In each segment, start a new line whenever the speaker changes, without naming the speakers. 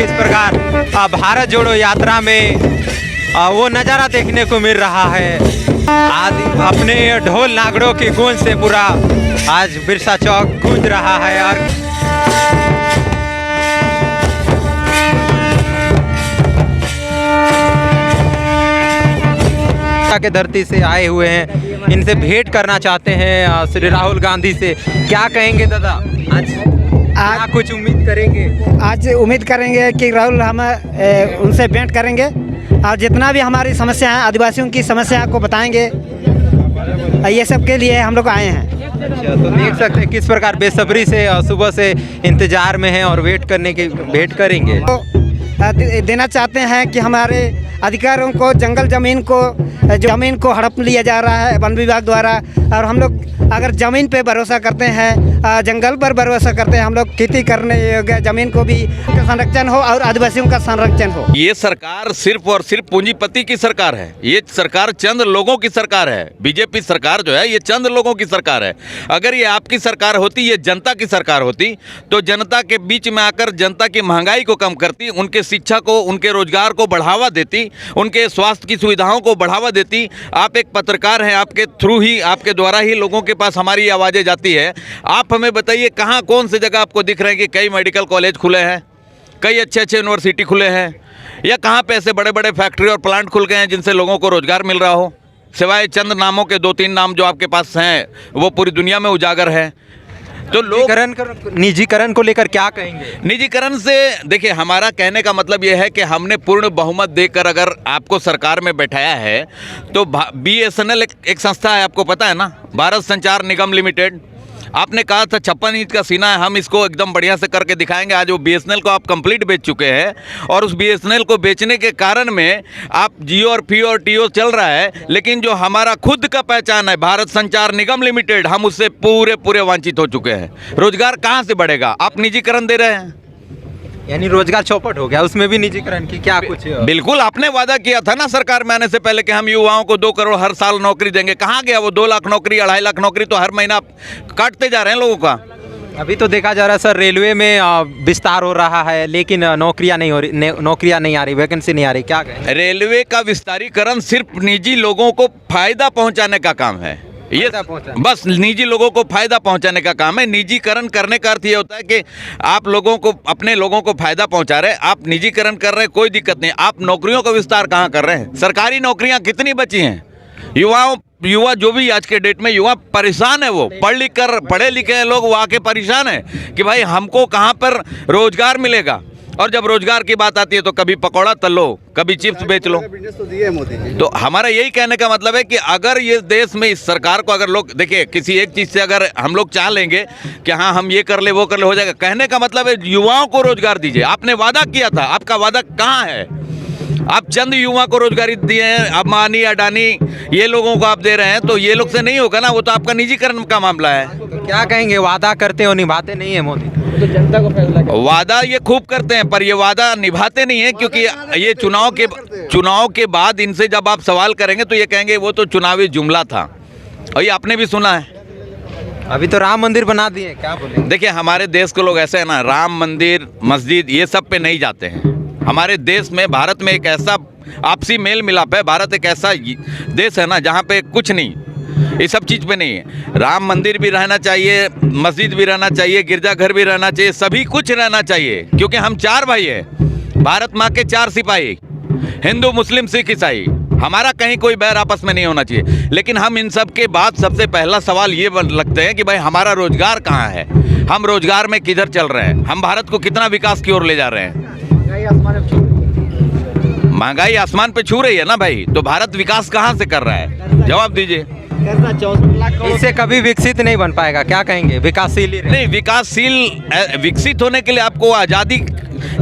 किस प्रकार भारत जोड़ो यात्रा में वो नज़ारा देखने को मिल रहा है। आज अपने ढोल नागड़ों की गूंज से पूरा आज बिरसा चौक गूंज रहा है। और के धरती से आए हुए हैं, इनसे भेंट करना चाहते हैं श्री राहुल गांधी से। क्या कहेंगे दादा, आज कुछ उम्मीद करेंगे?
आज उम्मीद करेंगे कि राहुल हम उनसे भेंट करेंगे और जितना भी हमारी समस्या है, आदिवासियों की समस्या को बताएंगे। ये सब के लिए हम लोग आए हैं।
अच्छा, तो देख सकते हैं किस प्रकार बेसब्री से सुबह से इंतजार में हैं और वेट करेंगे।
तो देना चाहते हैं कि हमारे अधिकारों को, जंगल ज़मीन को हड़प लिया जा रहा है वन विभाग द्वारा। और हम लोग अगर ज़मीन पे भरोसा करते हैं, जंगल पर भरोसा करते हैं, हम लोग खेती करने योग्य ज़मीन को भी संरक्षण हो और आदिवासियों का संरक्षण हो।
ये सरकार सिर्फ और सिर्फ पूंजीपति की सरकार है। ये सरकार चंद लोगों की सरकार है। बीजेपी सरकार जो है ये चंद लोगों की सरकार है। अगर ये आपकी सरकार होती, ये जनता की सरकार होती, तो जनता के बीच में आकर जनता की महंगाई को कम करती, उनके शिक्षा को, उनके रोजगार को बढ़ावा देती, उनके स्वास्थ्य की सुविधाओं को बढ़ावा देती। आप एक पत्रकार हैं, आपके थ्रू ही, आपके द्वारा ही लोगों के पास हमारी आवाज़ें जाती है। आप हमें बताइए कहाँ, कौन सी जगह आपको दिख रहे हैं कि कई मेडिकल कॉलेज खुले हैं, कई अच्छे अच्छे यूनिवर्सिटी खुले हैं, या कहाँ पे ऐसे बड़े बड़े फैक्ट्री और प्लांट खुल गए हैं जिनसे लोगों को रोजगार मिल रहा हो? सिवाय चंद नामों के 2-3 नाम जो आपके पास हैं, वो पूरी दुनिया में उजागर है। तो लोग
निजीकरण को लेकर क्या कहेंगे?
निजीकरण से देखिए, हमारा कहने का मतलब ये है कि हमने पूर्ण बहुमत देकर अगर आपको सरकार में बैठाया है, तो BSNL एक संस्था है, आपको पता है ना, भारत संचार निगम लिमिटेड। आपने कहा था 56 इंच का सीना है, हम इसको एकदम बढ़िया से करके दिखाएंगे। आज वो BSNL को आप कंप्लीट बेच चुके हैं, और उस BSNL को बेचने के कारण में आप जियो और P और TO चल रहा है, लेकिन जो हमारा खुद का पहचान है भारत संचार निगम लिमिटेड, हम उससे पूरे वंचित हो चुके हैं। रोजगार कहाँ से बढ़ेगा? आप निजीकरण दे रहे हैं,
यानी रोजगार चौपट हो गया, उसमें भी निजीकरण की क्या कुछ?
बिल्कुल, आपने वादा किया था ना सरकार में आने से पहले कि हम युवाओं को 2 करोड़ हर साल नौकरी देंगे। कहाँ गया वो 2 लाख नौकरी, 2.5 लाख नौकरी? तो हर महीना आप काटते जा रहे हैं लोगों का।
अभी तो देखा जा रहा है सर, रेलवे में विस्तार हो रहा है, लेकिन नौकरियां नहीं आ रही, वैकेंसी नहीं आ रही। क्या कहें?
रेलवे का विस्तारीकरण सिर्फ निजी लोगों को फायदा पहुंचाने का काम है। ये बस निजी लोगों को फायदा पहुंचाने का काम है। निजीकरण करने का अर्थ ये होता है कि आप लोगों को, अपने लोगों को फायदा पहुंचा रहे हैं, आप निजीकरण कर रहे हैं, कोई दिक्कत नहीं। आप नौकरियों का विस्तार कहाँ कर रहे हैं? सरकारी नौकरियां कितनी बची हैं? युवा जो भी आज के डेट में युवा परेशान है, वो पढ़े लिखे लोग वो आके परेशान है कि भाई हमको कहाँ पर रोजगार मिलेगा। और जब रोजगार की बात आती है तो कभी पकौड़ा तल लो, कभी चिप्स बेच लो। तो हमारा यही कहने का मतलब है कि अगर ये देश में इस सरकार को, अगर लोग देखिए, किसी एक चीज़ से अगर हम लोग चाह लेंगे कि हाँ हम ये कर ले वो कर ले, हो जाएगा। कहने का मतलब है युवाओं को रोजगार दीजिए। आपने वादा किया था, आपका वादा कहाँ है? आप चंद युवा को रोजगारी दिए हैं, अंबानी अडानी ये लोगों को आप दे रहे हैं, तो ये लोग से नहीं होगा ना, वो तो आपका निजीकरण का मामला है।
तो क्या कहेंगे, वादा करते हो निभाते नहीं है मोदी?
तो जनता को फैसला
वादा ये खूब करते हैं, पर ये वादा निभाते नहीं है, क्योंकि ये चुनाव के बाद इनसे जब आप सवाल करेंगे तो ये कहेंगे वो तो चुनावी जुमला था। और ये आपने भी सुना है,
अभी तो राम मंदिर बना दिए, क्या बोले?
देखिए, हमारे देश के लोग ऐसे है ना, राम मंदिर, मस्जिद ये सब पे नहीं जाते हैं। हमारे देश में, भारत में एक ऐसा आपसी मेल मिलाप है। भारत एक ऐसा देश है ना जहाँ पे कुछ नहीं, ये सब चीज़ पे नहीं है। राम मंदिर भी रहना चाहिए, मस्जिद भी रहना चाहिए, गिरजाघर भी रहना चाहिए, सभी कुछ रहना चाहिए, क्योंकि हम 4 भाई हैं। भारत माँ के 4 सिपाही, हिंदू, मुस्लिम, सिख, ईसाई। हमारा कहीं कोई बैर आपस में नहीं होना चाहिए। लेकिन हम इन सब के बाद सबसे पहला सवाल ये लगते हैं कि भाई हमारा रोजगार कहाँ है? हम रोजगार में किधर चल रहे हैं? हम भारत को कितना विकास की ओर ले जा रहे हैं? महंगाई आसमान पे छू रही है ना भाई, तो भारत विकास कहाँ से कर रहा है? जवाब दीजिए।
इससे कभी विकसित नहीं बन पाएगा, क्या कहेंगे? विकासशील
नहीं, विकसित होने के लिए आपको आज़ादी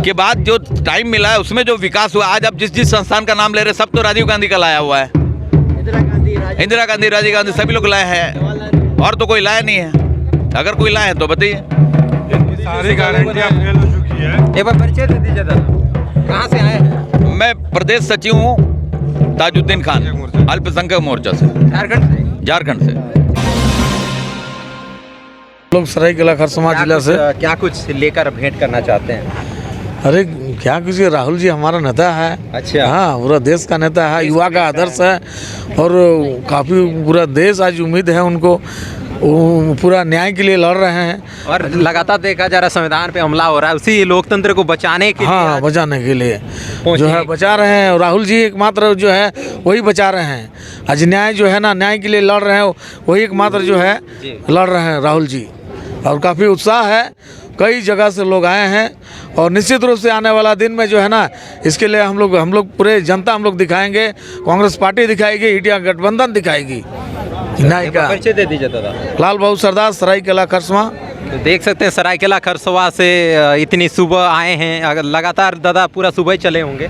के बाद जो टाइम मिला है उसमें जो विकास हुआ, आज आप जिस संस्थान का नाम ले रहे हैं, सब तो राजीव गांधी का लाया हुआ है। इंदिरा गांधी, राजीव गांधी, सभी लोग लाए हैं, और तो कोई लाया नहीं है। अगर कोई लाए हैं तो बताइए।
सारी गारंटियां फेल हो चुकी है।
एक बार परिचय दे दीजिए दादा, कहाँ से आए हैं?
मैं प्रदेश सचिव हूँ ताजुद्दीन खान, अल्पसंख्यक मोर्चा से, झारखंड से।
लोग सरायकेला खरसावां जिला से
क्या कुछ लेकर भेंट करना चाहते हैं?
अरे क्या कीजिए, राहुल जी हमारा नेता है।
अच्छा।
हाँ, पूरा देश का नेता है, युवा का आदर्श है और काफ़ी पूरा देश आज उम्मीद है उनको, वो पूरा न्याय के लिए लड़ रहे हैं।
और लगातार देखा जा रहा है संविधान पे हमला हो रहा है, उसी लोकतंत्र को बचाने के लिए
हाँ,
आज
बचाने के लिए
पहुंचे
जो है बचा रहे हैं। और राहुल जी एकमात्र जो है वही बचा रहे हैं। आज न्याय जो है ना, न्याय के लिए लड़ रहे हैं, वही एकमात्र जो है लड़ रहे हैं राहुल जी। और काफ़ी उत्साह है, कई जगह से लोग आए हैं और निश्चित रूप से आने वाला दिन में जो है ना, इसके लिए हम लोग पूरे जनता हम लोग दिखाएंगे, कांग्रेस पार्टी दिखाएगी, इंडिया गठबंधन दिखाएगी। न्याय का
परिचय दे दीजिए दादा।
लाल बहादुर सरदार, सरायकेला खरसवां।
तो देख सकते हैं सरायकेला खरसवां से इतनी सुबह आए हैं, अगर लगातार दादा पूरा सुबह ही चले होंगे।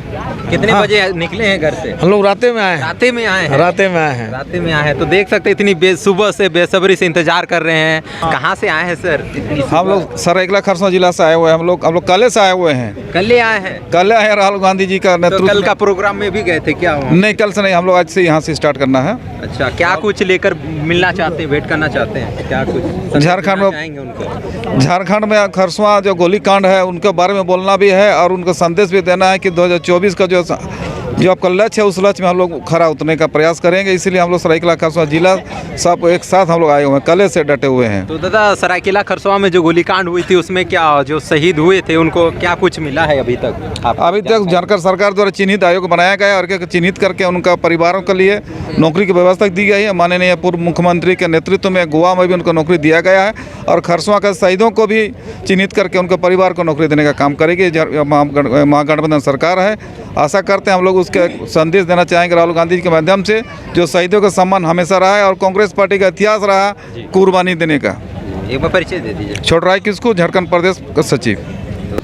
कितने बजे निकले हैं घर से?
हम लोग राते में आए हैं।
राते में आए हैं?
राते में आए हैं।
राते में आए हैं, तो देख सकते हैं इतनी सुबह से बेसब्री से इंतजार कर रहे हैं। कहाँ से आए हैं सर?
हम लोग सरायकेला खरसवां जिला से आए हुए हैं। हम लोग कल से आए हुए हैं।
कल आए हैं?
कल आए हैं, राहुल गांधी जी का
तो
नेतृत्व।
कल का प्रोग्राम में भी गए थे क्या?
नहीं, कल से नहीं, हम लोग आज से यहाँ से स्टार्ट करना है।
अच्छा, क्या कुछ लेकर मिलना चाहते हैं, वेट करना चाहते हैं, क्या कुछ
झारखंड में
आएंगे उनको?
झारखंड में खरसवां जो गोलीकांड है उनके बारे में बोलना भी है और उनको संदेश भी देना है कि 2024 का जो आपका लक्ष्य है, उस लक्ष्य में हम लोग खरा उतरने का प्रयास करेंगे। इसीलिए हम लोग सरायकेला खरसवां जिला सब एक साथ हम लोग आए हुए हैं, कल से डटे हुए हैं।
तो दादा, सरायकेला खरसवां में जो गोलीकांड हुई थी उसमें क्या जो शहीद हुए थे उनको क्या कुछ मिला है अभी तक?
अभी तक झारखंड सरकार द्वारा चिन्हित आयोग बनाया गया है और चिन्हित करके उनका परिवारों के लिए नौकरी की व्यवस्था दी गई है। माननीय पूर्व मुख्यमंत्री के नेतृत्व में गोवा में भी उनको नौकरी दिया गया है और खरसवां के शहीदों को भी चिन्हित करके उनके परिवार को नौकरी देने का काम करेगी महागठबंधन सरकार है। आशा करते हैं हम लोग उसके संदेश देना चाहेंगे राहुल गांधी जी के माध्यम से, जो शहीदों का सम्मान हमेशा रहा है और कांग्रेस पार्टी का इतिहास रहा कुर्बानी देने का।
एक बार परिचय दे दीजिए।
छोटराय किसको, झारखंड प्रदेश का सचिव।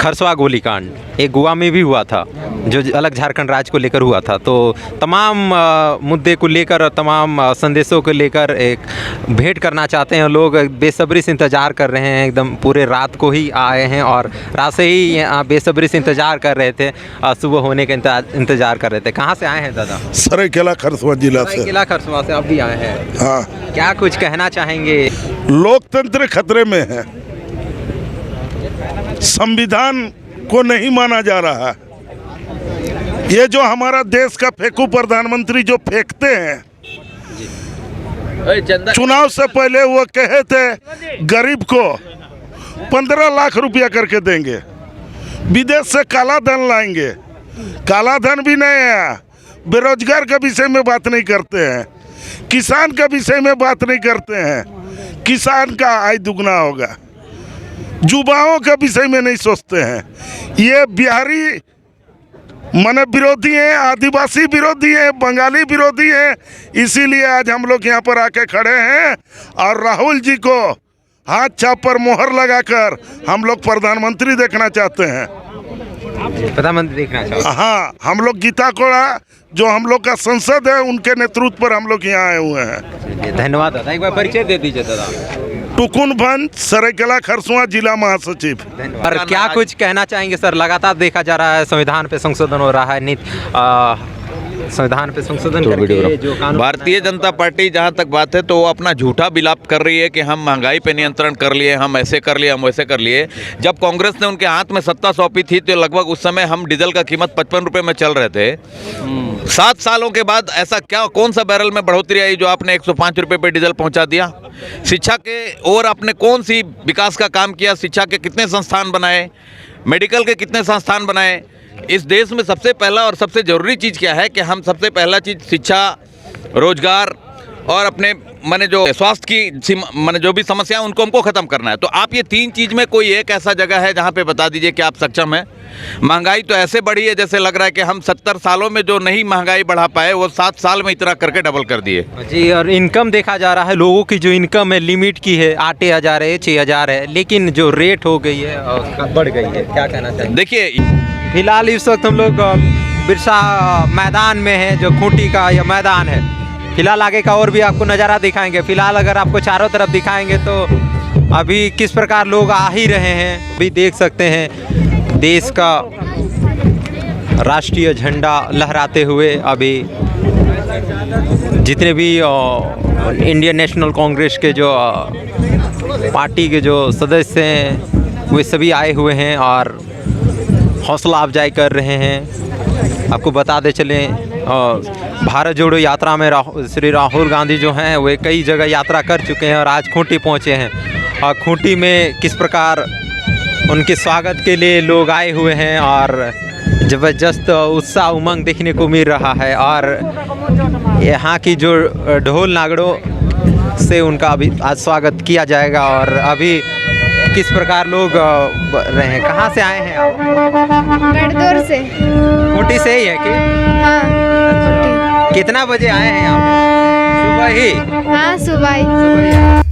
खरसवां गोलीकांड एक गोवा में भी हुआ था, जो अलग झारखंड राज्य को लेकर हुआ था। तो तमाम मुद्दे को लेकर और तमाम संदेशों को लेकर एक भेंट करना चाहते हैं लोग। बेसब्री से इंतज़ार कर रहे हैं, एकदम पूरे रात को ही आए हैं और रात से ही यहाँ बेसब्री से इंतज़ार कर रहे थे, सुबह होने का इंतज़ार कर रहे थे। कहाँ से आए हैं दादा?
सरायकेला खरसवां जिला से।
सरायकेला खरसवां से आप भी आए हैं?
हाँ।
क्या कुछ कहना चाहेंगे?
लोकतंत्र खतरे में है, संविधान को नहीं माना जा रहा। ये जो हमारा देश का फेंकू प्रधानमंत्री जो फेंकते हैं, चुनाव से पहले वो कहे थे गरीब को 15 लाख रुपया करके देंगे, विदेश से काला धन लाएंगे। काला धन भी नहीं आया, बेरोजगार के विषय में बात नहीं करते हैं, किसान के विषय में बात नहीं करते हैं, किसान का आय दुगना होगा, युवाओं के विषय में नहीं सोचते हैं। ये बिहारी मन विरोधी हैं, आदिवासी विरोधी हैं, बंगाली विरोधी हैं। इसीलिए आज हम लोग यहाँ पर आके खड़े हैं और राहुल जी को हाथ छाप पर मोहर लगाकर हम लोग प्रधानमंत्री देखना चाहते हैं।
प्रधानमंत्री देखना चाहते हैं?
हाँ, हम लोग गीता कोड़ा जो हम लोग का संसद है उनके नेतृत्व पर हम लोग यहाँ आए हुए हैं।
धन्यवाद दादा। एक बार परिचय दे दीजिए दादा।
टुकुन भंज, सरायकेला खरसवां जिला महासचिव।
और क्या कुछ कहना चाहेंगे सर? लगातार देखा जा रहा है संविधान पे संशोधन हो रहा है, संविधान पे संशोधन करके जो कानून
भारतीय जनता पार्टी जहां तक बात है तो वो अपना झूठा विलाप कर रही है कि हम महंगाई पे नियंत्रण कर लिए, हम ऐसे कर लिए, हम वैसे कर लिए। जब कांग्रेस ने उनके हाथ में सत्ता सौंपी थी तो लगभग उस समय हम डीजल का कीमत 55 रुपये में चल रहे थे। 7 सालों के बाद ऐसा क्या, कौन सा बैरल में बढ़ोतरी आई जो आपने 105 रुपये पे डीजल पहुंचा दिया? शिक्षा के और आपने कौन सी विकास का काम किया? शिक्षा के कितने संस्थान बनाए, मेडिकल के कितने संस्थान बनाए? इस देश में सबसे पहला और सबसे ज़रूरी चीज़ क्या है कि हम सबसे पहला चीज़ शिक्षा, रोजगार और अपने माने जो स्वास्थ्य की माने जो भी समस्या उनको हमको ख़त्म करना है। तो आप ये 3 चीज़ में कोई एक ऐसा जगह है जहाँ पे बता दीजिए कि आप सक्षम हैं। महंगाई तो ऐसे बढ़ी है जैसे लग रहा है कि हम 70 सालों में जो नहीं महंगाई बढ़ा पाए वो 7 साल में इतना करके डबल कर दिए
जी। और इनकम देखा जा रहा है, लोगों की जो इनकम है लिमिट की है, 8,000 है, 6,000 है, लेकिन जो रेट हो गई है बढ़ गई है। क्या कहना चाहिए?
देखिए,
फिलहाल इस वक्त हम लोग बिरसा मैदान में है, जो खूंटी का यह मैदान है। फिलहाल आगे का और भी आपको नज़ारा दिखाएंगे। फिलहाल अगर आपको चारों तरफ दिखाएंगे तो अभी किस प्रकार लोग आ ही रहे हैं, अभी देख सकते हैं देश का राष्ट्रीय झंडा लहराते हुए। अभी जितने भी इंडियन नेशनल कांग्रेस के जो पार्टी के जो सदस्य हैं वे सभी आए हुए हैं और हौसला अफजाई कर रहे हैं। आपको बता दे चलें भारत जोड़ो यात्रा में श्री राहुल गांधी जो हैं वे कई जगह यात्रा कर चुके हैं और आज खूंटी पहुंचे हैं। और खूंटी में किस प्रकार उनके स्वागत के लिए लोग आए हुए हैं और ज़बरदस्त उत्साह उमंग देखने को मिल रहा है। और यहाँ की जो ढोल नागड़ों से उनका अभी आज स्वागत किया जाएगा। और अभी किस प्रकार लोग रहे हैं। कहाँ से आए हैं आप?
गढ़दौर से।
खूंटी से ही है कि?
हाँ।
कितना बजे आए हैं यहाँ पे? सुबह ही?
हाँ, सुबह ही।